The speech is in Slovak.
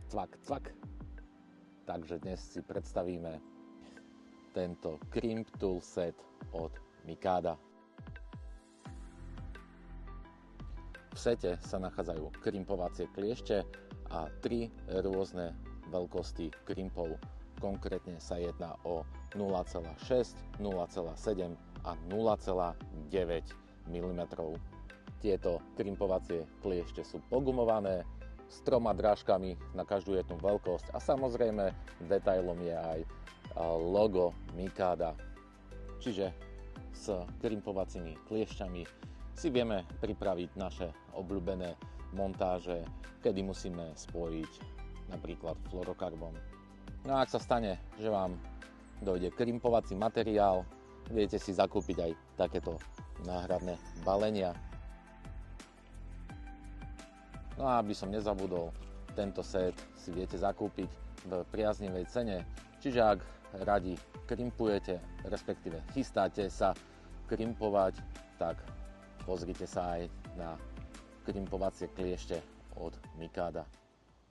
Cvak, cvak. Takže dnes si predstavíme tento Crimp Tool Set od Mikada. V sete sa nachádzajú krimpovacie kliešte a 3 rôzne veľkosti krimpov. Konkrétne sa jedná o 0,6, 0,7 a 0,9 mm. Tieto krimpovacie kliešte sú pogumované s 3 drážkami na každú jednu veľkosť a samozrejme detailom je aj logo Mikada. Čiže s krimpovacími kliešťami si vieme pripraviť naše obľúbené montáže, kedy musíme spojiť napríklad fluorokarbon. No a ak sa stane, že vám dojde krimpovací materiál, viete si zakúpiť aj takéto náhradné balenia. No a aby som nezabudol, tento set si viete zakúpiť v priaznivej cene, čiže ak radi krimpujete, respektíve chystáte sa krimpovať, tak pozrite sa aj na krimpovacie kliešte od Mikada.